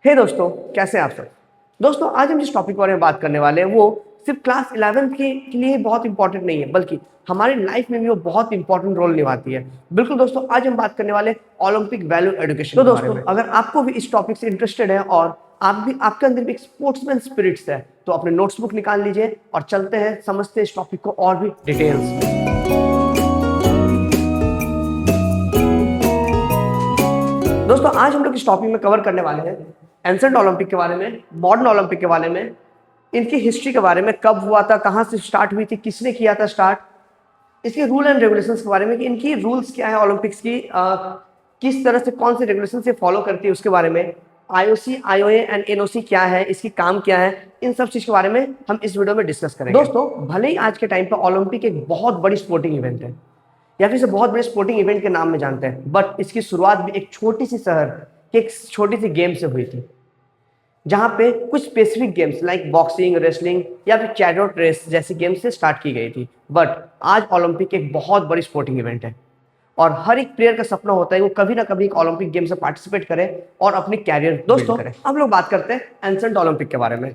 हे दोस्तों, कैसे हैं आप सब। दोस्तों, आज हम जिस टॉपिक के बारे में बात करने वाले हैं वो सिर्फ क्लास 11th के लिए बहुत इंपॉर्टेंट नहीं है, बल्कि हमारी लाइफ में भी वो बहुत इंपॉर्टेंट रोल निभाती है। बिल्कुल दोस्तों, आज हम बात करने वाले ओलंपिक वैल्यू एजुकेशन तो दोस्तों, अगर आपको भी इस टॉपिक से इंटरेस्टेड है और आपके अंदर भी एक स्पोर्ट्समैन स्पिरिट्स है तो अपने नोट्सबुक निकाल लीजिए और चलते हैं, समझते हैं इस टॉपिक को और भी डिटेल्स में। दोस्तों, आज हम लोग इस टॉपिक में कवर करने वाले हैं एंसेंट ओलंपिक के बारे में, मॉडर्न ओलंपिक के बारे में, इनकी हिस्ट्री के बारे में, कब हुआ था, कहाँ से स्टार्ट हुई थी, किसने किया था स्टार्ट, इसके रूल एंड रेगुलेशंस के बारे में कि इनकी रूल्स क्या है ओलंपिक्स की, किस तरह से कौन से रेगुलेशन से फॉलो करती है उसके बारे में, आईओसी, आईओए एंड एनओसी क्या है, इसकी काम क्या है, इन सब चीज के बारे में हम इस वीडियो में डिस्कस करेंगे। दोस्तों, भले ही आज के टाइम पर ओलंपिक एक बहुत बड़ी स्पोर्टिंग इवेंट है या फिर इसे बहुत बड़े स्पोर्टिंग इवेंट के नाम में जानते हैं, बट इसकी शुरुआत भी एक छोटी सी शहर के एक छोटी सी गेम से हुई थी, जहां पे कुछ specific games like boxing, wrestling या फिर चैरियट रेस जैसी गेम्स से स्टार्ट की गई थी। बट आज ओलंपिक एक बहुत बड़ी स्पोर्टिंग इवेंट है और हर एक प्लेयर का सपना होता है वो कभी ना कभी एक ओलंपिक गेम से पार्टिसिपेट करे और अपनी कैरियर दोस्तों करे। हम लोग बात करते हैं एंसेंट ओलंपिक के बारे में।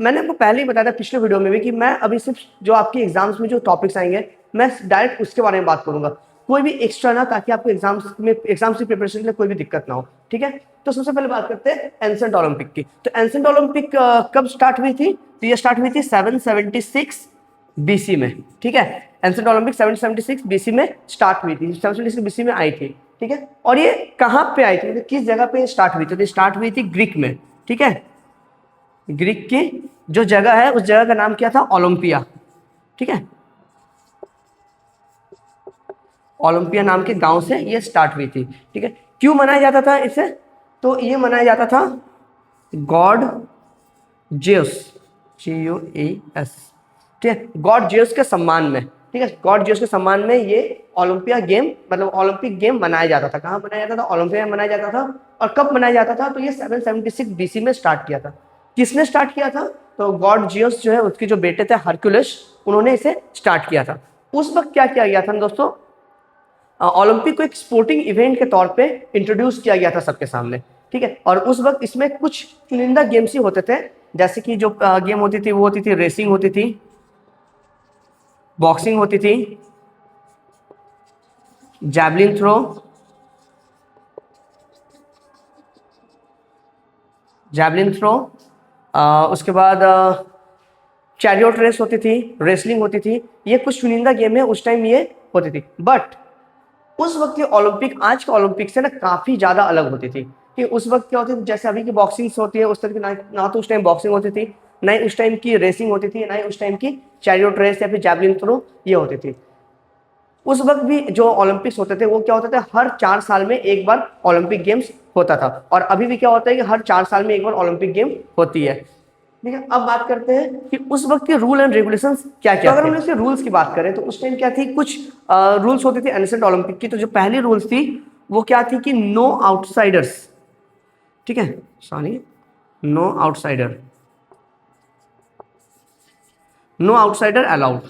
मैंने आपको पहले ही बताया था पिछले वीडियो में भी कि मैं अभी सिर्फ जो आपके एग्जाम्स में जो टॉपिक्स आएंगे मैं डायरेक्ट उसके बारे में बात करूंगा, कोई भी एक्स्ट्रा ना, ताकि आपको एग्जाम्स की प्रिपरेशन के लिए कोई भी दिक्कत ना हो। ठीक है, तो सबसे पहले बात करते हैं एंसेंट ओलंपिक की। तो एंसेंट ओलंपिक कब स्टार्ट हुई थी? तो ये स्टार्ट हुई थी 776 बीसी में। ठीक है, एंसेंट ओलंपिक 776 बीसी में स्टार्ट हुई थी, 776 बीसी में आई थी। ठीक है, और ये कहाँ पे आई थी, किस जगह पे स्टार्ट हुई थी? तो स्टार्ट हुई थी ग्रीक में। ठीक है, ग्रीक की जो जगह है उस जगह का नाम क्या था? ओलंपिया। ठीक है, ओलंपिया नाम के गांव से ये स्टार्ट हुई थी। ठीक है, क्यों मनाया जाता था इसे? तो ये मनाया जाता था गॉड जेउस, GUES। ठीक है, गॉड जेउस के सम्मान में। ठीक है, गॉड जेउस के सम्मान में ये ओलंपिया गेम, मतलब ओलंपिक गेम मनाया जाता था। कहाँ मनाया जाता था? ओलंपिया में मनाया जाता था। और कब मनाया जाता था? तो ये 776 बीसी में स्टार्ट किया था। किसने स्टार्ट किया था? तो गॉड जियोस जो है उसके जो बेटे थे हरक्यूलिस, उन्होंने इसे स्टार्ट किया था। उस वक्त क्या किया गया था दोस्तों? ओलंपिक को एक स्पोर्टिंग इवेंट के तौर पे इंट्रोड्यूस किया गया था सबके सामने। ठीक है, और उस वक्त इसमें कुछ चुनिंदा गेम्स ही होते थे, जैसे कि जो गेम होती थी वो होती थी रेसिंग होती थी, बॉक्सिंग होती थी, जैवलिन थ्रो, उसके बाद चैरियट रेस होती थी, रेसलिंग होती थी। ये कुछ चुनिंदा गेम है, उस टाइम ये होती थी। बट उस वक्त की ओलंपिक आज के ओलंपिक से ना काफी ज्यादा अलग होती थी। कि उस वक्त क्या होती थी, जैसे अभी की बॉक्सिंग होती है उस तरह की ना तो उस टाइम बॉक्सिंग होती थी, ना ही उस टाइम की रेसिंग होती थी, ना ही उस टाइम की चैरियट रेस या फिर जैवलिन थ्रो ये होती थी। उस वक्त भी जो ओलंपिक्स होते थे वो क्या होता था, हर 4 साल में एक बार ओलंपिक गेम्स होता था। और अभी भी क्या होता है कि हर 4 साल में एक बार ओलंपिक गेम होती है। ठीक है, अब बात करते हैं कि उस वक्त के रूल एंड रेगुलेशंस क्या क्या थे। अगर हम इसके रूल्स की बात करें तो उस टाइम क्या थी, कुछ रूल्स होती थी एंसेंट ओलंपिक की। तो जो पहली रूल्स थी वो क्या थी कि नो आउटसाइडर्स। ठीक है, sorry, no outsider, no outsider allowed.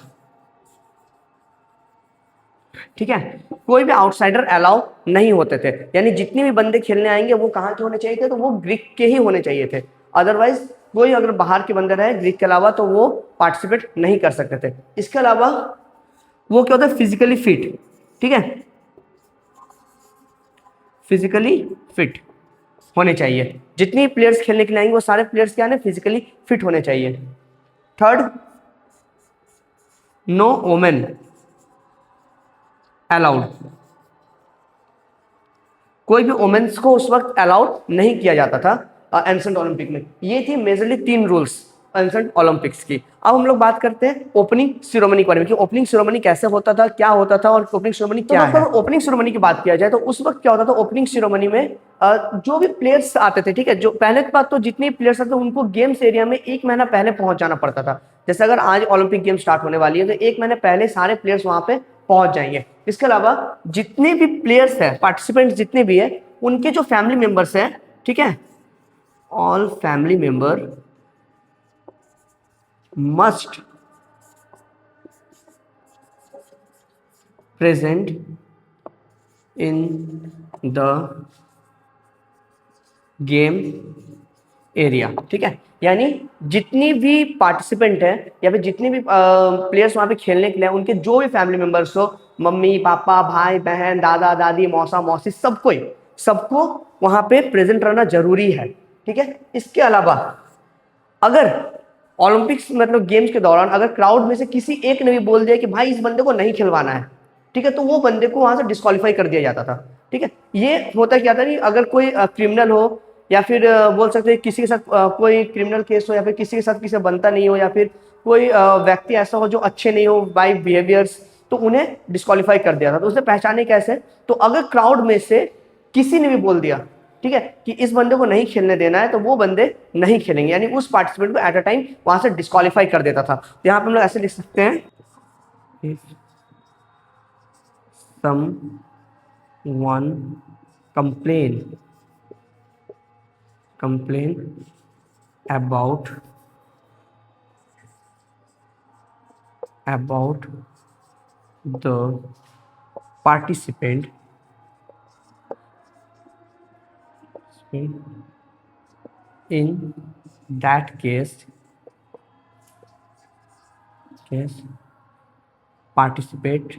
ठीक है, कोई भी आउटसाइडर अलाउ नहीं होते थे, यानी जितने भी बंदे खेलने आएंगे वो कहाँ के होने चाहिए थे? तो वो ग्रीक के ही होने चाहिए थे। अदरवाइज कोई अगर बाहर के बंदे रहे ग्रीक के अलावा तो वो पार्टिसिपेट नहीं कर सकते थे। इसके अलावा वो क्या होता है, फिजिकली फिट। ठीक है, फिजिकली फिट होने चाहिए। जितने प्लेयर्स खेलने के लिए आएंगे वो सारे प्लेयर्स क्या है, फिजिकली फिट होने चाहिए। थर्ड, नो वोमेन अलाउड, कोई भी वोमेन्स को उस वक्त अलाउड नहीं किया जाता था एंसेंट ओलंपिक में। ये थी मेजरली 3 रूल्स एंसेंट ओलंपिक्स की। अब हम लोग बात करते हैं ओपनिंग सेरेमनी के बारे में कि ओपनिंग सेरेमनी कैसे होता था, क्या होता था और ओपनिंग सेरेमनी क्या है। ओपनिंग सेरेमनी की बात किया जाए तो उस वक्त क्या होता था, ओपनिंग सेरेमनी में जो भी प्लेयर्स आते थे, ठीक है, जो पहले की बात तो जितने प्लेयर्स आते थे उनको गेम्स एरिया में 1 महीना पहले पहुंच जाना पड़ता था। जैसे अगर आज ओलंपिक गेम स्टार्ट होने वाली है तो 1 महीने पहले सारे प्लेयर्स वहां पे पहुंच जाएंगे। इसके अलावा जितने भी प्लेयर्स हैं, पार्टिसिपेंट्स जितने भी है, उनके जो फैमिली मेंबर्स हैं, ठीक है, all family member must present in the game area, ठीक है। यानी जितनी भी पार्टिसिपेंट है या फिर जितनी भी प्लेयर्स वहाँ पे खेलने के लिए, उनके जो भी फैमिली मेंबर्स हो, मम्मी पापा भाई बहन दादा दादी मौसा मौसी, सबको वहाँ पे प्रेजेंट रहना जरूरी है, ठीक है। इसके अलावा अगर ओलंपिक्स मतलब गेम्स के दौरान अगर क्राउड में से किसी एक ने भी बोल दिया कि भाई इस बंदे को नहीं खिलवाना है, ठीक है, तो वो बंदे को वहां से डिस्क्वालीफाई कर दिया जाता था, ठीक है। ये होता क्या था कि अगर कोई क्रिमिनल हो या फिर बोल सकते हैं किसी के साथ कोई क्रिमिनल केस हो या फिर किसी के साथ किसी बनता नहीं हो या फिर कोई व्यक्ति ऐसा हो जो अच्छे नहीं हो बाय बिहेवियर्स, तो उन्हें डिस्क्वालीफाई कर दिया था। तो उसे पहचाने कैसे, तो अगर क्राउड में से किसी ने भी बोल दिया, ठीक है, कि इस बंदे को नहीं खेलने देना है, तो वो बंदे नहीं खेलेंगे, यानी उस पार्टिसिपेंट को एट अ टाइम वहां से डिस्क्वालीफाई कर देता था। तो यहाँ पे हम लोग ऐसे लिख सकते हैं, someone complain about the participant in that case participate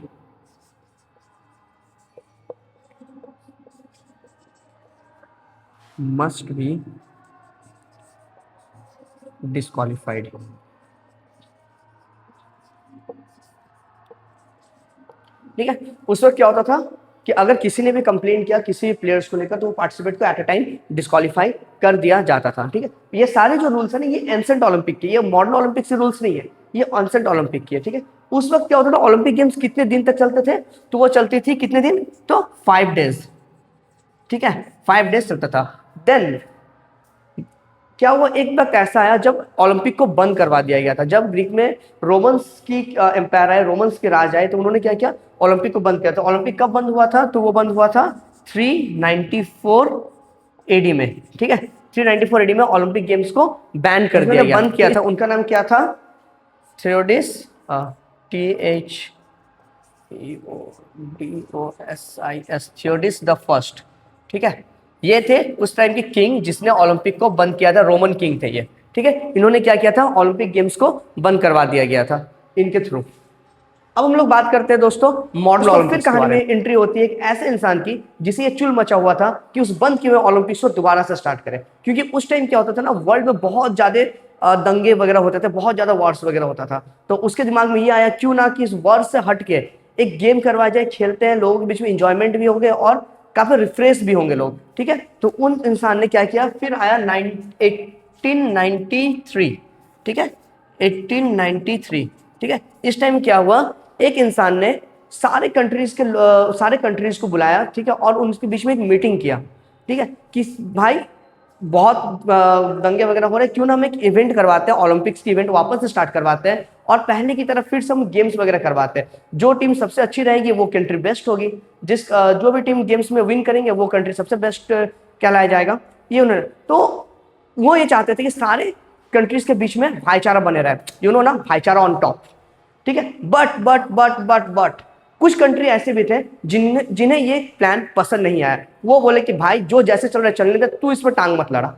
must be disqualified। ठीक है, उस वक्त क्या होता था कि अगर किसी ने भी कंप्लेन किया किसी प्लेयर्स को लेकर, तो वो पार्टिसिपेट को एट अ टाइम डिस्क्वालीफाई कर दिया जाता था, ठीक है। ये सारे जो रूल्स है ना, ये एंसेंट ओलंपिक के, ये मॉडर्न ओलंपिक के रूल्स नहीं है, ये एंसेंट ओलंपिक की है, ठीक है। उस वक्त क्या होता था, ओलंपिक गेम्स कितने दिन तक चलते थे, तो वो चलती थी कितने दिन, तो 5 डेज, ठीक है, 5 डेज चलता था। देन क्या हुआ, एक वक्त ऐसा आया जब ओलंपिक को बंद करवा दिया गया था। जब ग्रीक में रोमन्स की एम्पायर आए, रोमन्स के राज आए, तो उन्होंने क्या किया, ओलंपिक को बंद किया। तो ओलंपिक कब बंद हुआ था, तो वो बंद हुआ था 394 एडी में, ठीक है। 394 एडी में ओलंपिक गेम्स को बैन कर दिया गया, बंद किया था। उनका नाम क्या था, Theodosius, THEODOSIS, Theodosius the first, ठीक है। ये थे उस टाइम के किंग जिसने ओलंपिक को बंद किया था, रोमन किंग थे ये, ठीक है। इन्होंने क्या किया था, ओलंपिक गेम्स को बंद करवा दिया गया था इनके थ्रू। अब हम लोग बात करते हैं दोस्तों मॉडर्न ओलंपिक्स कहानी में एंट्री होती है एक ऐसे इंसान की जिसे ये चुल मचा हुआ था कि उस बंद किए हुए ओलंपिक्स को दोबारा से स्टार्ट करें। क्योंकि उस टाइम क्या होता था ना, वर्ल्ड में बहुत ज्यादा दंगे वगैरह होते थे, बहुत ज्यादा वॉर्स वगैरह होता था। तो उसके दिमाग में ये आया, क्यों ना कि इस वॉर से हट के एक गेम करवाया जाए, खेलते हैं, लोगों के बीच में इंजॉयमेंट भी होंगे और काफी रिफ्रेश भी होंगे लोग, ठीक है। तो उन इंसान ने क्या किया, फिर आया 1893, ठीक है, 1893, ठीक है। इस टाइम क्या हुआ, एक इंसान ने सारे कंट्रीज को बुलाया, ठीक है, और उनके बीच में एक मीटिंग किया, ठीक है, कि भाई बहुत दंगे वगैरह हो रहे हैं, क्यों ना हम एक इवेंट करवाते हैं, ओलंपिक्स की इवेंट वापस से स्टार्ट करवाते हैं और पहले की तरह फिर से हम गेम्स वगैरह करवाते हैं। जो टीम सबसे अच्छी रहेगी वो कंट्री बेस्ट होगी, जो भी टीम गेम्स में विन करेंगे वो कंट्री सबसे बेस्ट कहलाया जाएगा। ये उन्होंने, तो वो ये चाहते थे कि सारे कंट्रीज के बीच में भाईचारा बने रहे, ना, भाईचारा ऑन टॉप, ठीक है। बट कुछ कंट्री ऐसे भी थे जिन्हें ये प्लान पसंद नहीं आया। वो बोले कि भाई जो जैसे चल रहा है चलने दे, तू इस पर टांग मत लड़ा,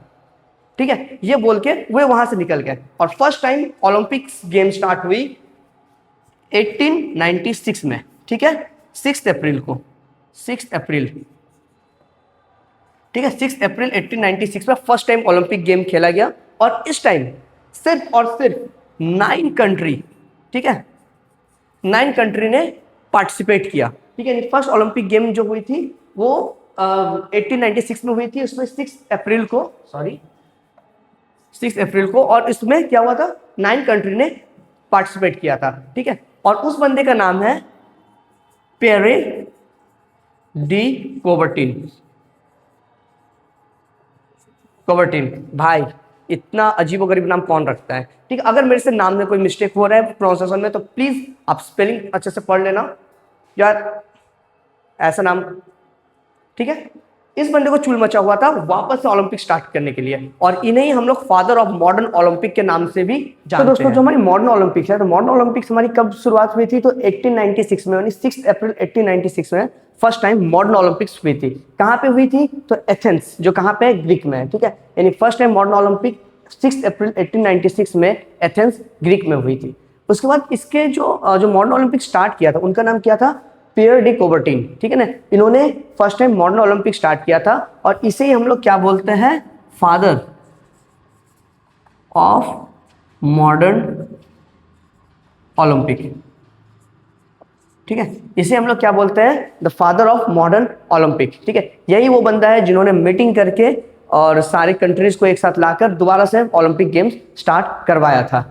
ठीक है। ये बोल के वे वहां से निकल गए और first time Olympics game start हुई 1896 में, ठीक है, 6 अप्रैल को, 6 अप्रैल, ठीक है, 6 अप्रैल 1896 में फर्स्ट टाइम ओलंपिक गेम खेला गया। और इस टाइम सिर्फ और सिर्फ 9 कंट्री, ठीक है, 9 कंट्री ने पार्टिसिपेट किया, ठीक है। फर्स्ट ओलंपिक गेम जो हुई थी वो 1896 में हुई थी, उसमें 6 अप्रैल को, और इसमें क्या हुआ था, 9 कंट्री ने पार्टिसिपेट किया था, ठीक है। और उस बंदे का नाम है पेरे डी कोबर्टिन। भाई इतना अजीबोगरीब नाम कौन रखता है, ठीक है। अगर मेरे से नाम में कोई मिस्टेक हो रहा है प्रोनाउंसिएशन में, तो प्लीज आप स्पेलिंग अच्छे से पढ़ लेना यार, ऐसा नाम, ठीक है। इस बंदे को चूल मचा हुआ था वापस से ओलंपिक स्टार्ट करने के लिए, और इन्हें हम लोग फादर ऑफ मॉडर्न ओलंपिक के नाम से भी जानते हैं। तो दोस्तों जो हमारी मॉडर्न ओलंपिक्स है, तो मॉडर्न ओलंपिक्स हमारी कब शुरुआत हुई थी, तो 1896 में, यानी 6 अप्रैल 1896 में फर्स्ट टाइम मॉडर्न ओलंपिक्स हुई थी। कहाँ पे हुई थी? तो एथेंस, जो कहाँ पे है? ग्रीक में है, ठीक है। यानी फर्स्ट टाइम मॉडर्न ओलंपिक 6 अप्रैल 1896 में एथेंस ग्रीक में हुई थी। उसके बाद इसके जो मॉडर्न ओलंपिक स्टार्ट किया था उनका नाम क्या था? पियर डी कोबर्टिन, ठीक है ना। इन्होंने first time modern Olympic start किया था और इसे ही हम लोग क्या बोलते हैं? फादर ऑफ मॉडर्न ओलंपिक, ठीक है। इसे हम लोग क्या बोलते हैं? The father of modern Olympic, ठीक है। यही वो बंदा है जिन्होंने मीटिंग करके और सारे कंट्रीज को एक साथ लाकर दोबारा से ओलंपिक गेम्स स्टार्ट करवाया था।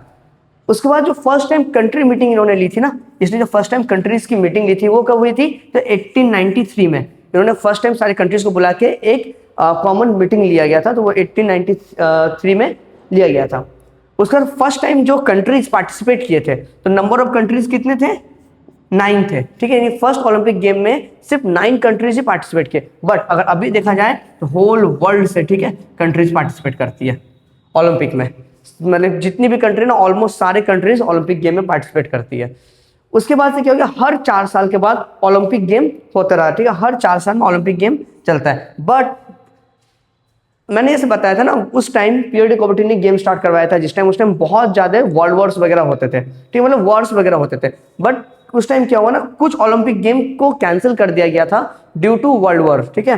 उसके बाद जो फर्स्ट टाइम कंट्री मीटिंग इन्होंने ली थी ना, इसलिए जो फर्स्ट टाइम कंट्रीज की मीटिंग ली थी वो कब हुई थी? तो 1893 में इन्होंने फर्स्ट टाइम सारे कंट्रीज को बुला के एक कॉमन मीटिंग लिया गया था, तो वो 1893 में लिया गया था। उसके बाद फर्स्ट टाइम जो कंट्रीज पार्टिसिपेट किए थे, तो नंबर ऑफ कंट्रीज कितने थे? 9 थे, ठीक है। यानी फर्स्ट ओलंपिक गेम में सिर्फ 9 कंट्रीज ही पार्टिसिपेट किए। बट अगर अभी देखा जाए तो होल वर्ल्ड से, ठीक है, कंट्रीज पार्टिसिपेट करती है ओलंपिक में। मतलब जितनी भी कंट्री ना, ऑलमोस्ट सारे कंट्रीज ओलंपिक गेम में पार्टिसिपेट करती है। उसके बाद से क्या हो गया? हर 4 साल के बाद ओलंपिक गेम होता रहा, ठीक है। हर 4 साल में ओलंपिक गेम चलता है। बट मैंने ऐसे बताया था ना, उस टाइम पियर डी कोबर्टिन ने गेम स्टार्ट करवाया था, जिस टाइम उस टाइम बहुत ज्यादा वर्ल्ड वॉर्स वगैरह होते थे, ठीक है, मतलब वॉर्स वगैरह होते थे। बट उस टाइम क्या हुआ ना, कुछ ओलंपिक गेम को कैंसिल कर दिया गया था ड्यू टू वर्ल्ड वॉर, ठीक है।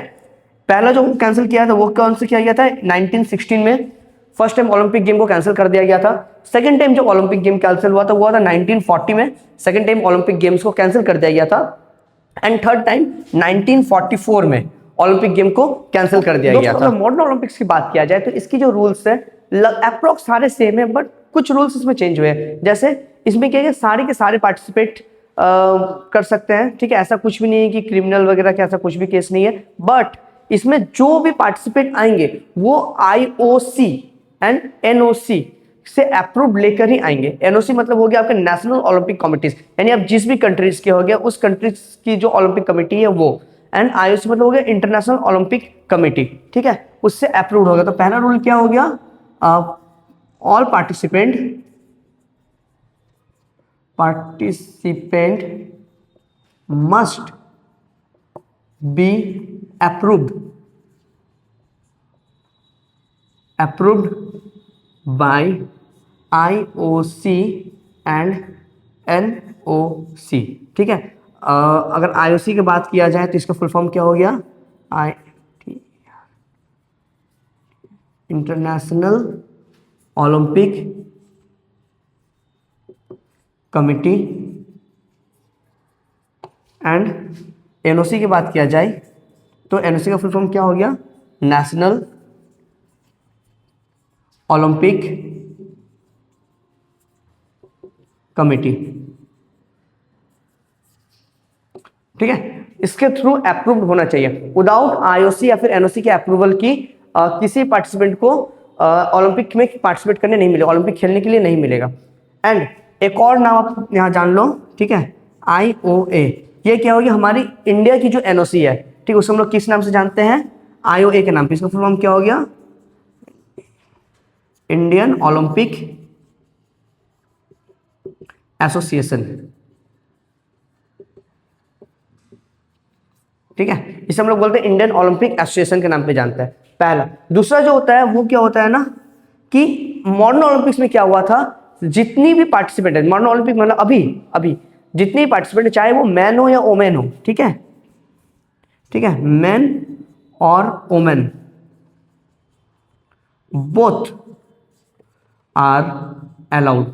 पहला जो कैंसिल किया था वो कौन से किया गया था? 1916 में फर्स्ट टाइम ओलंपिक गेम को कैंसिल कर दिया गया था। सेकंड टाइम जो ओलंपिक गेम कैंसिल हुआ था वो था 1940 में, सेकंड टाइम ओलंपिक गेम्स को कैंसिल कर दिया गया था। एंड थर्ड टाइम 1944 में ओलंपिक गेम को कैंसिल कर दिया गया था। मॉडर्न ओलंपिक्स की बात किया जाए तो इसकी जो रूल्स है अप्रोक्स सारे सेम है, बट कुछ रूल्स इसमें चेंज हुए हैं। जैसे इसमें क्या है, सारे के सारे पार्टिसिपेट कर सकते हैं, ठीक है। ऐसा कुछ भी नहीं है कि क्रिमिनल वगैरह का ऐसा कुछ भी केस नहीं है। बट इसमें जो भी पार्टिसिपेट आएंगे वो IOC एंड NOC से अप्रूव लेकर ही आएंगे। NOC मतलब हो गया आपका नेशनल ओलंपिक कमिटीज, यानी आप जिस भी कंट्रीज के हो गया उस कंट्रीज की जो ओलंपिक कमेटी है वो। एंड IOC मतलब हो गया इंटरनेशनल ओलंपिक कमेटी, ठीक है, उससे अप्रूव होगा। तो पहला रूल क्या हो गया? All participant must be approved by IOC and NOC, ठीक है। अगर IOC की बात किया जाए तो इसका फुल फॉर्म क्या हो गया? International Olympic committee. And NOC की बात किया जाए तो NOC का फुल फॉर्म क्या हो गया? नेशनल ओलंपिक कमेटी, ठीक है। इसके थ्रू अप्रूव्ड होना चाहिए। विदाउट IOC या फिर NOC के अप्रूवल की किसी पार्टिसिपेंट को ओलंपिक में पार्टिसिपेट करने नहीं मिलेगा, ओलंपिक खेलने के लिए नहीं मिलेगा। एंड एक और नाम आप यहाँ जान लो, ठीक है, IOA। ये क्या होगी? हमारी इंडिया की जो NOC है, ठीक है, उसको हम लोग किस नाम से जानते हैं? IOA के नाम पे। इसका फुल फॉर्म क्या हो गया? इंडियन ओलंपिक एसोसिएशन, ठीक है। इसे हम लोग बोलते हैं इंडियन ओलंपिक एसोसिएशन के नाम पे जानते हैं, पहला। दूसरा जो होता है वो क्या होता है ना, कि मॉडर्न ओलंपिक्स में क्या हुआ था, जितनी भी पार्टिसिपेंट है मॉडर्न ओलंपिक, मतलब अभी जितनी पार्टिसिपेंट, चाहे वो मैन हो या वोमेन हो, ठीक है, ठीक है, मैन और वोमेन बोथ आर अलाउड,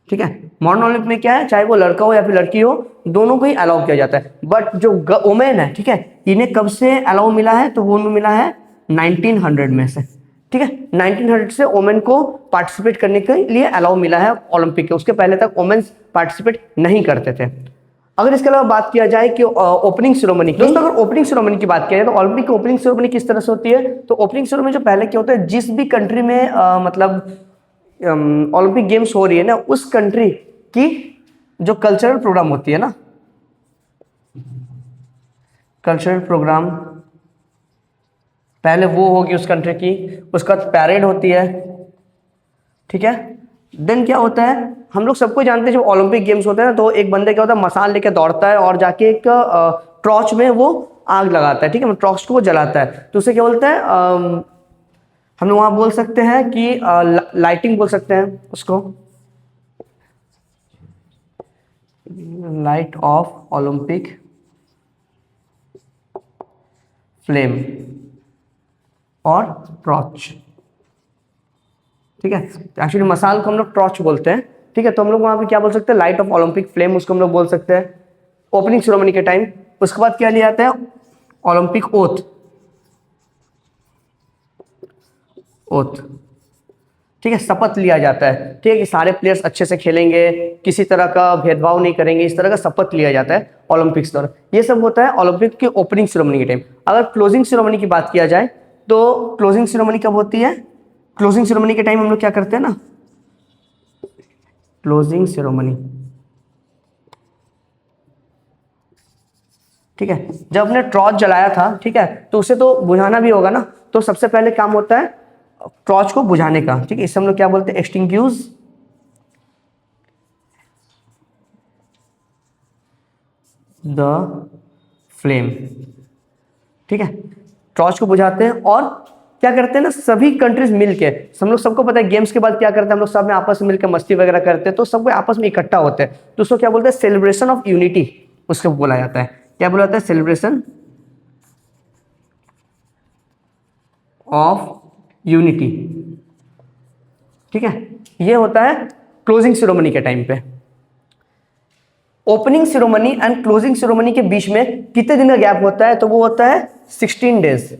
ठीक है। मॉडर्न ओलंपिक में क्या है, चाहे वो लड़का हो या फिर लड़की हो, दोनों को ही अलाउ किया जाता है। बट जो वोमेन है, ठीक है, इन्हें कब से अलाउ मिला है? तो वो मिला है 1900 में से, ठीक है। 1900 से वोमेन को पार्टिसिपेट करने के लिए अलाउ मिला है ओलंपिक के। उसके पहले तक वोमेन्स पार्टिसिपेट नहीं करते थे। अगर इसके अलावा बात किया जाए कि ओपनिंग सेरेमनी की, दोस्तों अगर ओपनिंग सेरेमनी की बात किया जाए तो ओलंपिक की ओपनिंग सेरेमनी किस तरह से होती है? तो ओपनिंग सेरेमनी जो पहले क्या होता है, जिस भी कंट्री में मतलब ओलंपिक गेम्स हो रही है ना, उस कंट्री की जो कल्चरल प्रोग्राम होती है ना, कल्चरल प्रोग्राम पहले वो होगी उस कंट्री की, उसका पैरेड होती है, ठीक है, देन क्या होता है, हम लोग सबको जानते हैं जब ओलंपिक गेम्स होते हैं ना, तो एक बंदे क्या होता है मसाल लेके दौड़ता है और जाके एक टॉर्च में वो आग लगाता है, ठीक है, टॉर्च को वो जलाता है, तो उसे क्या बोलते हैं, हम लोग वहां बोल सकते हैं कि लाइटिंग बोल सकते हैं उसको, लाइट ऑफ ओलंपिक फ्लेम और टॉर्च, ठीक है, एक्चुअली मसाल को हम लोग टॉर्च बोलते हैं, ठीक है, तो हम लोग वहां पे क्या बोल सकते हैं, लाइट ऑफ ओलंपिक फ्लेम उसको हम लोग बोल सकते हैं ओपनिंग सेरेमनी के टाइम। उसके बाद क्या लिया जाता है, ओलंपिक ओथ, ओथ, ठीक है, शपथ लिया जाता है, ठीक है, कि सारे प्लेयर्स अच्छे से खेलेंगे, किसी तरह का भेदभाव नहीं करेंगे, इस तरह का शपथ लिया जाता है ओलंपिक्स दौरान। ये सब होता है ओलंपिक की ओपनिंग सेरेमनी के टाइम। अगर क्लोजिंग सेरेमनी की बात किया जाए तो क्लोजिंग सेरेमनी कब होती है, क्लोजिंग सेरेमनी के टाइम हम लोग क्या करते हैं ना, क्लोजिंग सेरेमनी, ठीक है, जब हमने टॉर्च जलाया था, ठीक है, तो उसे तो बुझाना भी होगा ना, तो सबसे पहले काम होता है टॉर्च को बुझाने का, ठीक है, इसे हम लोग क्या बोलते हैं, एक्सटिंग्विश द फ्लेम, ठीक है, टॉर्च को बुझाते हैं और क्या करते हैं ना, सभी कंट्रीज मिलके, हम लोग सबको पता है गेम्स के बाद क्या करते हैं, हम लोग सब में आपस में मिलकर मस्ती वगैरह करते हैं, तो सबको आपस में इकट्ठा होते हैं, तो उसको क्या बोलते हैं, सेलिब्रेशन ऑफ यूनिटी उसको बोला जाता है। क्या बोला जाता है, सेलिब्रेशन ऑफ यूनिटी, ठीक है, ये होता है क्लोजिंग सेरेमनी के टाइम पे। Opening ceremony and closing ceremony के बीच में कितने दिन का गैप होता है, तो वो होता है 16 डेज,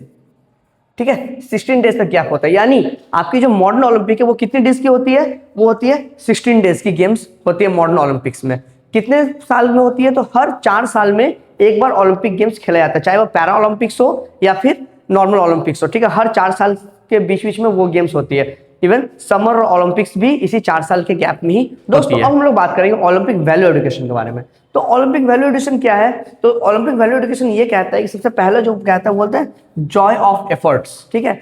ठीक है, 16 डेज का गैप होता है, यानी आपकी जो मॉडर्न ओलंपिक है वो कितने डेज की होती है, वो होती है 16 डेज की गेम्स होती है मॉडर्न ओलंपिक्स में। कितने साल में होती है, तो हर 4 साल में एक बार ओलंपिक गेम्स खेला जाता है, चाहे वो पैरा ओलंपिक्स हो या फिर नॉर्मल ओलंपिक्स हो, ठीक है, हर 4 साल के बीच बीच में वो गेम्स होती है। इवन समर ओलंपिक्स भी इसी 4 साल के गैप में ही दोस्तों। अब हम लोग बात करेंगे ओलंपिक वैल्यू एडुकेशन के बारे में। तो ओलंपिक वैल्यू एडुकेशन क्या है, तो ओलंपिक वैल्यू एडुकेशन ये कहता है कि सबसे पहला जो कहता है वो बोलता है जॉय ऑफ एफर्ट्स, ठीक है,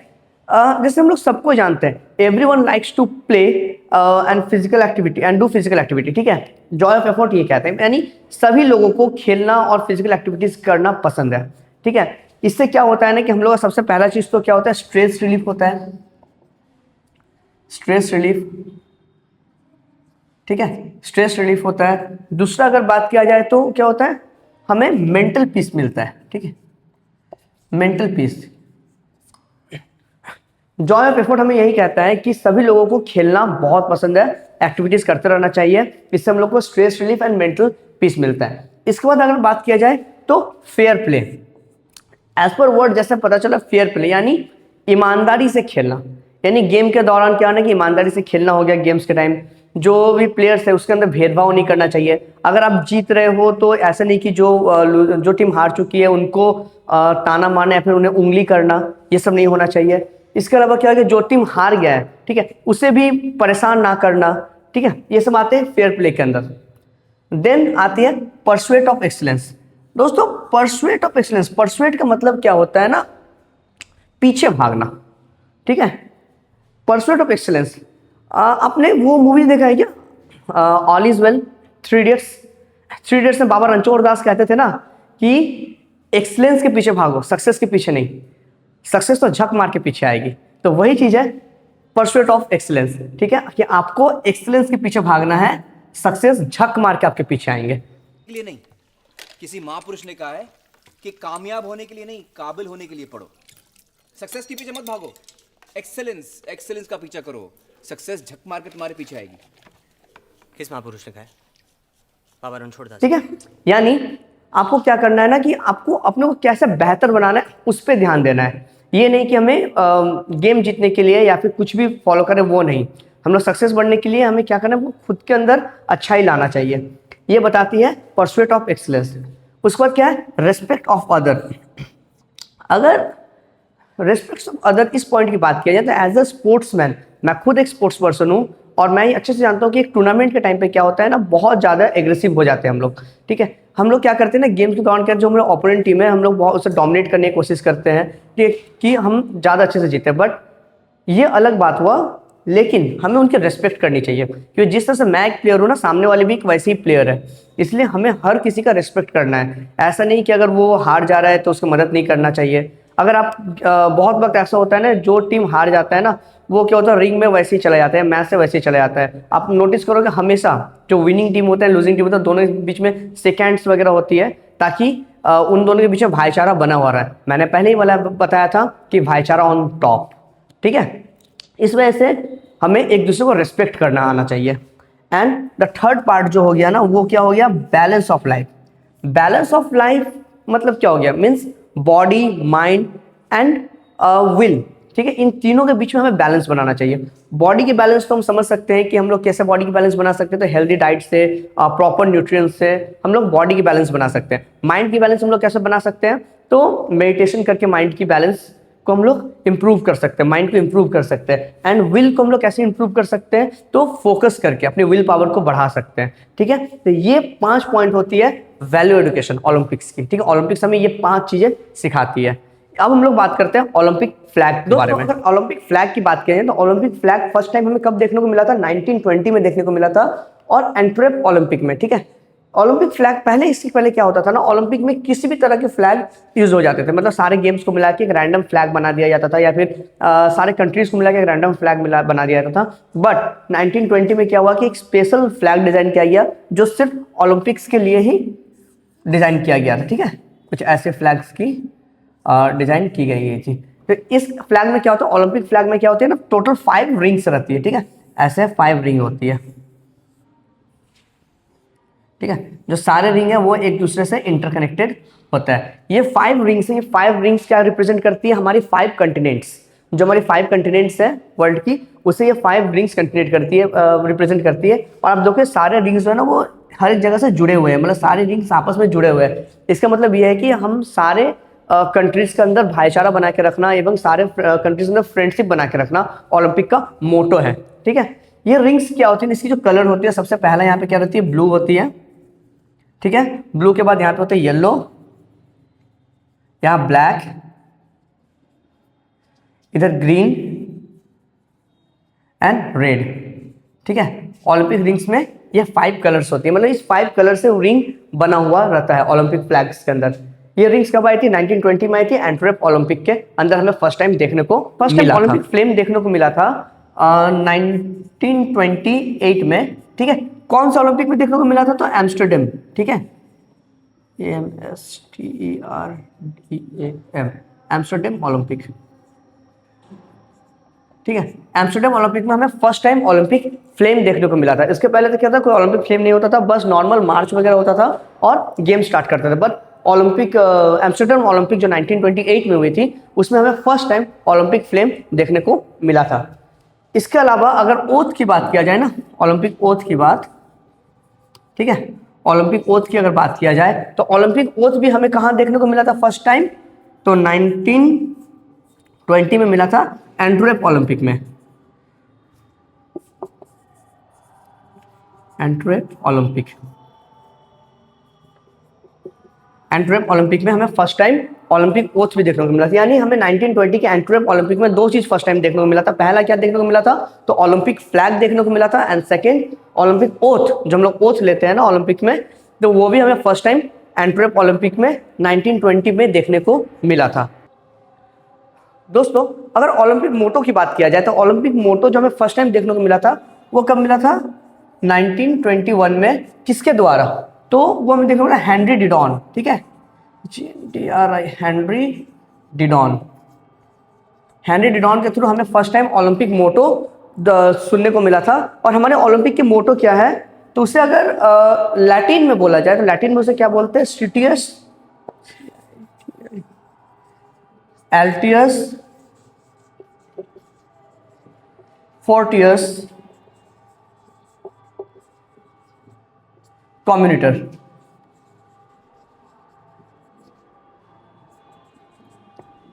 जैसे हम लोग सबको जानते हैं everyone likes to play and physical activity and do physical activity, ठीक है, जॉय ऑफ एफर्ट ये कहते हैं, यानी सभी लोगों को खेलना और फिजिकल एक्टिविटीज करना पसंद है, ठीक है। इससे क्या होता है ना कि हम लोग का सबसे पहला चीज तो क्या होता है, स्ट्रेस रिलीफ होता है, स्ट्रेस रिलीफ, ठीक है, स्ट्रेस रिलीफ होता है। दूसरा अगर बात किया जाए तो क्या होता है, हमें मेंटल पीस मिलता है, ठीक है, mental peace. Joy of effort हमें यही कहता है कि सभी लोगों को खेलना बहुत पसंद है, एक्टिविटीज करते रहना चाहिए, इससे हम लोग को stress relief and mental peace मिलता है। इसके बाद अगर बात किया जाए तो fair play, as per word जैसे पता चला फेयर प्ले यानी ईमानदारी से खेलना, यानी गेम के दौरान क्या होना कि ईमानदारी से खेलना हो गया, गेम्स के टाइम जो भी प्लेयर्स है उसके अंदर भेदभाव नहीं करना चाहिए। अगर आप जीत रहे हो तो ऐसा नहीं कि जो टीम हार चुकी है उनको ताना मारना या फिर उन्हें उंगली करना, ये सब नहीं होना चाहिए। इसके अलावा क्या है कि जो टीम हार गया है, ठीक है, उसे भी परेशान ना करना, ठीक है, ये सब आते हैं फेयर प्ले के अंदर। देन आती है परसुएट ऑफ एक्सीलेंस। दोस्तों परसुएट ऑफ एक्सीलेंस, परसुएट का मतलब क्या होता है ना, पीछे भागना, ठीक है, परसुएट ऑफ एक्सीलेंस। आपने वो मूवी देखा है क्या, all is well, 3 idiots. 3 idiots में बाबा रणछोड़ दास कहते थे ना कि एक्सीलेंस के पीछे भागो, सक्सेस के पीछे नहीं, सक्सेस तो झक मार के पीछे आएगी। तो वही चीज है परसुएट ऑफ एक्सीलेंस, ठीक है, कि आपको एक्सीलेंस के पीछे भागना है, सक्सेस झक मार के आपके पीछे आएंगे। लिए नहीं, किसी महापुरुष ने कहा है कि कामयाब होने के लिए नहीं, काबिल होने के लिए पढ़ो। सक्सेस के पीछे मत भागो, एक्सेलेंस, एक्सेलेंस का पीछा करो, सक्सेस झक मार के तुम्हारे पीछे आएगी। किस महापुरुष ने कहा है? बाबा रणछोड़ दास। ठीक है, यानी आपको क्या करना है ना कि आपको अपने को कैसे बेहतर बनाना है उस पर ध्यान देना है। ये नहीं कि हमें गेम जीतने के लिए या फिर कुछ भी फॉलो करें, वो नहीं। हम लोग सक्सेस बढ़ने के लिए हमें क्या करना है, वो खुद के अंदर अच्छाई लाना चाहिए, ये बताती है परसुएट ऑफ एक्सीलेंस। उसके बाद क्या है, रेस्पेक्ट ऑफ अदर। अगर रेस्पेक्ट ऑफ अदर इस पॉइंट की बात किया जाए तो एज अ स्पोर्ट्समैन, मैं खुद एक स्पोर्ट्स पर्सन हूँ और मैं अच्छे से जानता हूँ कि एक टूर्नामेंट के टाइम पे क्या होता है ना, बहुत ज़्यादा एग्रेसिव हो जाते हैं हम लोग, ठीक है। हम लोग क्या करते हैं ना, गेम्स के दौरान क्या, जो हमारा ओपोनेंट टीम है हम लोग बहुत उसे डोमिनेट करने की कोशिश करते हैं कि हम ज़्यादा अच्छे से जीते। बट ये अलग बात हुआ लेकिन हमें उनकी रेस्पेक्ट करनी चाहिए, क्योंकि जिस तरह से मैं एक प्लेयर हूँ ना, सामने वाले भी एक वैसे ही प्लेयर है, इसलिए हमें हर किसी का रेस्पेक्ट करना है। ऐसा नहीं कि अगर वो हार जा रहा है तो उसको मदद नहीं करना चाहिए। अगर आप बहुत वक्त ऐसा होता है ना, जो टीम हार जाता है ना, वो क्या होता है, रिंग में वैसे ही चला जाता है, मैच से वैसे ही चला जाता है। आप नोटिस करोगे हमेशा जो विनिंग टीम होता है, लूजिंग टीम होता है, दोनों के बीच में सेकेंड्स वगैरह होती है, ताकि उन दोनों के बीच में भाईचारा बना हुआ रहा है। मैंने पहले ही बताया था कि भाईचारा ऑन टॉप, ठीक है। इस वजह से हमें एक दूसरे को रिस्पेक्ट करना आना चाहिए। एंड द थर्ड पार्ट जो हो गया ना, वो क्या हो गया, balance of life. Balance of life मतलब क्या हो गया, means body, mind and will, ठीक है। इन तीनों के बीच में हमें बैलेंस बनाना चाहिए। बॉडी की बैलेंस तो हम समझ सकते हैं कि हम लोग कैसे बॉडी की बैलेंस बना सकते हैं, तो हेल्दी डाइट से, प्रॉपर न्यूट्रिएंट्स से हम लोग बॉडी की बैलेंस बना सकते हैं। माइंड की बैलेंस हम लोग कैसे बना सकते हैं, तो मेडिटेशन करके माइंड की बैलेंस को हम लोग इंप्रूव कर सकते हैं, माइंड को इंप्रूव कर सकते हैं। एंड विल को हम लोग कैसे इंप्रूव कर सकते हैं, तो फोकस करके अपने विल पावर को बढ़ा सकते हैं, ठीक है। तो ये 5 पॉइंट होती है वैल्यू एजुकेशन ओलंपिक्स की, ठीक है। ओलंपिक्स हमें ये 5 चीजें सिखाती है। अब हम लोग बात करते हैं ओलंपिक फ्लैग के बारे में। अगर ओलंपिक फ्लैग की बात करें तो ओलंपिक फ्लैग फर्स्ट टाइम हमें कब देखने को मिला था, 1920 में देखने को मिला था, और एंट्वेर्प ओलंपिक में, ठीक है। ओलंपिक फ्लैग पहले, इससे पहले क्या होता था ना, ओलंपिक में किसी भी तरह के फ्लैग यूज हो जाते थे, मतलब सारे गेम्स को मिला के एक रैंडम फ्लैग बना दिया जाता था, या फिर सारे कंट्रीज को मिला के एक रैंडम फ्लैग बना दिया जाता था। बट 1920 में क्या हुआ कि एक स्पेशल फ्लैग डिजाइन किया गया, जो सिर्फ ओलंपिक्स के लिए ही डिजाइन किया गया था, ठीक है। कुछ ऐसे फ्लैग्स की डिजाइन की गई थी। तो इस फ्लैग में क्या होता है, ओलंपिक फ्लैग में क्या होती है ना, टोटल 5 रिंग्स रहती है, ठीक है। ऐसे 5 रिंग होती है, ठीक है। जो सारे रिंग है वो एक दूसरे से इंटरकनेक्टेड होता है। ये 5 रिंग्स है, ये 5 रिंग्स क्या रिप्रेजेंट करती है, हमारी 5 कंटिनेंट्स। जो हमारी 5 कंटिनेंट्स है वर्ल्ड की, उसे ये 5 रिंग्स कंटिनेंट करती है, रिप्रेजेंट करती है। और आप देखो सारे रिंग्स जो है ना, वो हर एक जगह से जुड़े हुए हैं, मतलब सारे रिंग्स आपस में जुड़े हुए हैं। इसका मतलब ये है कि हम सारे कंट्रीज के अंदर भाईचारा बना के रखना, एवं सारे कंट्रीज के अंदर फ्रेंडशिप बना के रखना ओलंपिक का मोटो है, ठीक है। ये रिंग्स क्या होती है, इसकी जो कलर होती है, सबसे पहला यहाँ पे क्या रहती है, ब्लू होती है, ठीक है। ब्लू के बाद यहाँ पे होता है येलो, यहाँ ब्लैक, इधर ग्रीन एंड रेड, ठीक है। ओलंपिक रिंग्स में ये 5 कलर्स होती है, मतलब इस 5 कलर से रिंग बना हुआ रहता है ओलंपिक फ्लैग्स के अंदर। ये रिंग्स कब आई थी, 1920 में आई थी, एंट्वेर्प ओलंपिक के अंदर हमें फर्स्ट टाइम देखने को मिला था। ओलंपिक फ्लेम देखने को मिला था 1928 में, ठीक है। कौन सा ओलंपिक में देखने को मिला था, तो एम्स्टर्डम, ठीक है, AMSTERDAM, एम्स्टर्डम ओलंपिक, ठीक है। एम्स्टर्डम ओलंपिक में हमें फर्स्ट टाइम ओलंपिक फ्लेम देखने को मिला था। इसके पहले तो क्या था, कोई ओलंपिक फ्लेम नहीं होता था, बस नॉर्मल मार्च वगैरह होता था और गेम स्टार्ट करते थे। बट ओलंपिक एम्स्टर्डम ओलंपिक जो 1928 में हुई थी, उसमें हमें फर्स्ट टाइम ओलंपिक फ्लेम देखने को मिला था। इसके अलावा अगर ओथ की बात किया जाए ना, ओलंपिक ओथ की बात, ठीक है, ओलंपिक ओथ की अगर बात किया जाए, तो ओलंपिक ओथ भी हमें कहाँ देखने को मिला था फर्स्ट टाइम, तो 1920 में मिला था, एंट्वेर्प ओलंपिक में। एंट्वेर्प ओलंपिक में हमें फर्स्ट टाइम ओलंपिक ओथ भी देखने को मिला था। यानी हमें 1920 के एंट्वेर्प ओलंपिक में 2 चीज फर्स्ट टाइम देखने को मिला था। पहला क्या देखने को मिला था, तो ओलंपिक फ्लैग देखने को मिला था, एंड सेकेंड ओलंपिक ओथ, जो हम लोग ओथ लेते हैं ना ओलंपिक में, तो वो भी हमें फर्स्ट टाइम एंट्वेर्प ओलंपिक में 1920 में देखने को मिला था। दोस्तों अगर ओलंपिक मोटो की बात किया जाए, तो ओलंपिक मोटो जो हमें फर्स्ट टाइम देखने को मिला था, वो कब मिला था, 1921 में। किसके द्वारा, तो वो हमें देखने को मिला हेनरी डिडॉन, ठीक है, GDRI, हेनरी डिडॉन। हेनरी डिडॉन के थ्रू हमें फर्स्ट टाइम ओलंपिक मोटो सुनने को मिला था। और हमारे ओलंपिक के मोटो क्या है, तो उसे अगर लैटिन में बोला जाए, तो लैटिन में उसे क्या बोलते हैं, स्टिटियस एल्टियस फोर्टियस कम्युनिटर,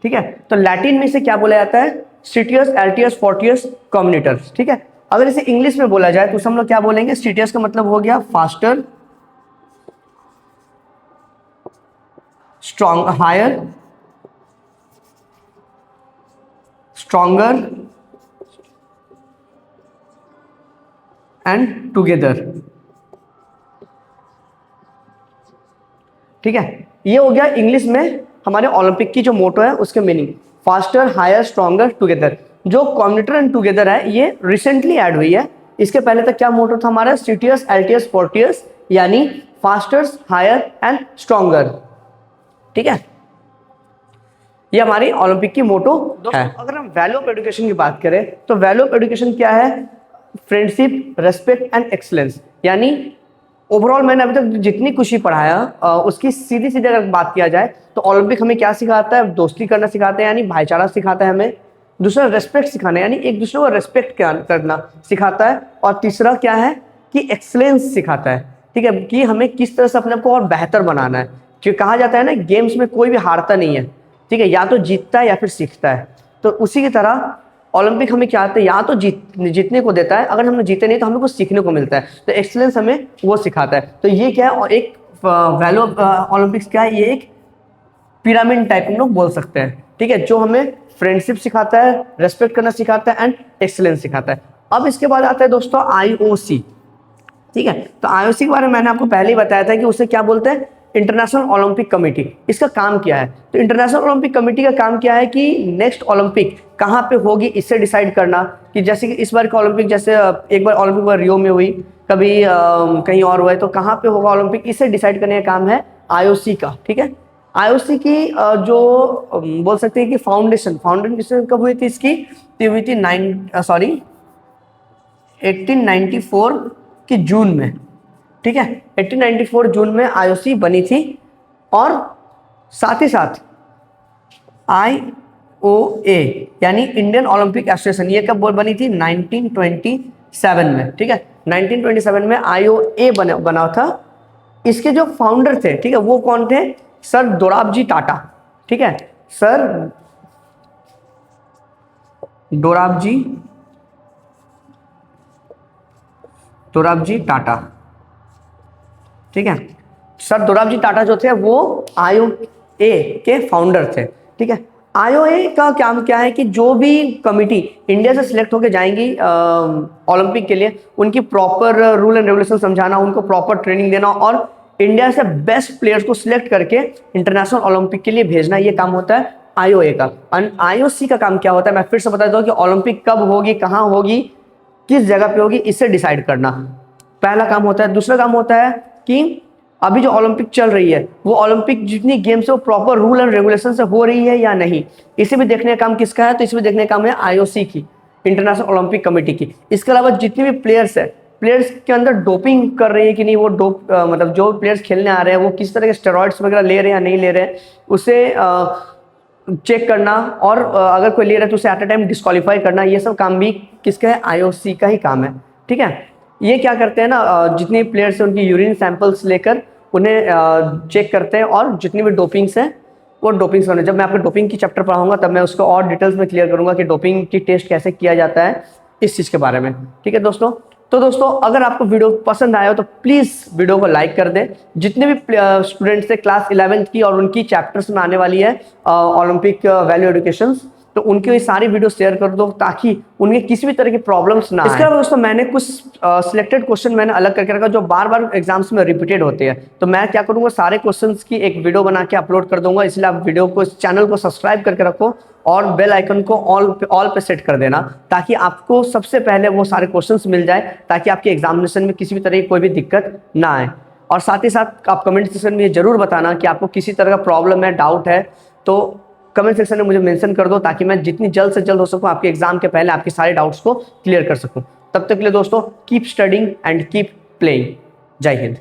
ठीक है। तो लैटिन में इसे क्या बोला जाता है, स्टिटियस एल्टियस फोर्टियस कम्युनिटर, ठीक है। अगर इसे इंग्लिश में बोला जाए, तो हम लोग क्या बोलेंगे, स्टिटियस का मतलब हो गया faster, strong, higher, stronger and together. ठीक है, ये हो गया इंग्लिश में हमारे ओलंपिक की जो मोटो है उसके meaning, faster higher stronger together. जो कॉम्बिनेटर एंड टुगेदर है ये रिसेंटली ऐड हुई है, इसके पहले तक क्या मोटो था हमारा, सीटीएस एलटीएस फोर्टियस, यानी फास्टर्स हायर एंड स्ट्रॉन्गर। ठीक है, ये हमारी ओलंपिक की मोटो है। अगर हम वैल्यू ऑफ एजुकेशन की बात करें तो वैल्यू ऑफ एजुकेशन क्या है, फ्रेंडशिप, रेस्पेक्ट एंड एक्सलेंस। यानी ओवरऑल मैंने अभी तक जितनी कुछ ही पढ़ाया उसकी सीधी सीधी अगर बात किया जाए तो ओलंपिक हमें क्या सिखाता है, दोस्ती करना सिखाता है, यानी भाईचारा सिखाता है हमें। दूसरा रेस्पेक्ट सिखाना, यानी एक दूसरे को रेस्पेक्ट करना सिखाता है। और तीसरा क्या है कि एक्सलेंस सिखाता है। ठीक है, कि हमें किस तरह से अपने आप को और बेहतर बनाना है। क्योंकि कहा जाता है ना, गेम्स में कोई भी हारता नहीं है, ठीक है, या तो जीतता है या फिर सीखता है। तो उसी की तरह ओलंपिक हमें क्या आता है, या तो जीतने को देता है, अगर हम जीते नहीं तो हमें कुछ सीखने को मिलता है। तो एक्सीलेंस हमें वो सिखाता है। तो ये क्या है, और एक वैल्यू ऑफ ओलंपिक्स क्या है, ये एक पिरामिड टाइप हम लोग बोल सकते हैं। ठीक है, जो हमें फ्रेंडशिप सिखाता है, रेस्पेक्ट करना सिखाता है एंड एक्सीलेंस सिखाता है। अब इसके बाद आता है दोस्तों आईओसी। ठीक है, तो आईओसी के बारे में मैंने आपको पहले ही बताया था कि उसे क्या बोलते हैं, इंटरनेशनल ओलंपिक कमेटी। इसका काम क्या है, तो इंटरनेशनल ओलंपिक कमेटी का काम क्या है कि नेक्स्ट ओलंपिक कहाँ पे होगी इससे डिसाइड करना। कि जैसे कि इस बार का ओलंपिक, जैसे एक बार ओलंपिक हुआ रियो में हुई, कभी कहीं और हुआ है, तो कहाँ पे होगा ओलंपिक, इसे डिसाइड करने का काम है आईओसी का। ठीक है, आईओसी की जो बोल सकते हैं कि फाउंडेशन कब हुई थी इसकी, तो हुई थी 1894 की जून में। ठीक है, 1894 जून में आईओसी बनी थी। और साथ ही साथ आईओए यानी इंडियन ओलंपिक एसोसिएशन, ये कब बनी थी, 1927 में। ठीक है, 1927 में आईओए बना था। इसके जो फाउंडर थे, ठीक है, वो कौन थे, सर दोराबजी टाटा। ठीक है, सर दोराबजी टाटा। ठीक है, सर दोराबजी टाटा जो थे वो आईओए के फाउंडर थे। ठीक है, आईओए का काम क्या है कि जो भी कमिटी इंडिया से सिलेक्ट होकर जाएंगी ओलंपिक के लिए, उनकी प्रॉपर रूल एंड रेगुलेशन समझाना, उनको प्रॉपर ट्रेनिंग देना और इंडिया से बेस्ट प्लेयर्स को सिलेक्ट करके इंटरनेशनल ओलंपिक के लिए भेजना, ये काम होता है आईओए का। आईओसी का काम क्या होता है, मैं फिर से बता दूं कि ओलंपिक कब होगी, कहाँ होगी, किस जगह पे होगी, इसे डिसाइड करना पहला काम होता है। दूसरा काम होता है कि अभी जो ओलंपिक चल रही है वो ओलंपिक जितनी गेम्स है वो प्रॉपर रूल एंड रेगुलेशन से हो रही है या नहीं, इसे भी देखने का काम किसका है, तो इसे भी देखने का काम है आईओसी की, इंटरनेशनल ओलंपिक कमेटी की। इसके अलावा जितने भी प्लेयर्स है, प्लेयर्स के अंदर डोपिंग कर रही है कि नहीं, वो मतलब जो प्लेयर्स खेलने आ रहे हैं वो किस तरह के स्टेरॉइड्स वगैरह ले रहे हैं या नहीं ले रहे हैं, उसे चेक करना। और अगर कोई ले रहा है तो उसे एट अ टाइम डिस्क्वालीफाई करना, ये सब काम भी किसका है, आईओसी का ही काम है। ठीक है, ये क्या करते हैं ना, जितनी प्लेयर्स हैं उनकी यूरिन सैंपल्स लेकर उन्हें चेक करते हैं, और जितनी भी डोपिंग्स हैं वो डोपिंग्स करने। जब मैं आपको डोपिंग की चैप्टर पढ़ाऊंगा तब मैं उसको और डिटेल्स में क्लियर करूंगा कि डोपिंग की टेस्ट कैसे किया जाता है, इस चीज़ के बारे में। ठीक है दोस्तों, तो दोस्तों अगर आपको वीडियो पसंद आया हो तो प्लीज़ वीडियो को लाइक कर दें। जितने भी स्टूडेंट्स हैं क्लास 11th की और उनकी चैप्टर्स में आने वाली है ओलंपिक वैल्यू एजुकेशन, तो उनकी ये सारी वीडियो शेयर कर दो ताकि उनके किसी भी तरह की प्रॉब्लम्स ना आए। इसके अलावा दोस्तों मैंने कुछ सिलेक्टेड क्वेश्चन मैंने अलग करके रखा जो बार बार एग्जाम्स में रिपीटेड होते हैं, तो मैं क्या करूँगा, सारे क्वेश्चंस की एक वीडियो बना के अपलोड कर दूंगा। इसलिए आप वीडियो को, इस चैनल को सब्सक्राइब करके रखो और बेल आइकन को ऑल पे सेट कर देना, ताकि आपको सबसे पहले वो सारे क्वेश्चंस मिल जाए, ताकि आपके एग्जामिनेशन में किसी भी तरह की कोई भी दिक्कत ना आए। और साथ ही साथ आप कमेंट सेक्शन में ये जरूर बताना कि आपको किसी तरह का प्रॉब्लम है, डाउट है, तो कमेंट सेक्शन में मुझे मेंशन कर दो, ताकि मैं जितनी जल्द से जल्द हो सकूं आपके एग्जाम के पहले आपके सारे डाउट्स को क्लियर कर सकूं। तब तक के लिए दोस्तों keep studying and keep playing. जय हिंद।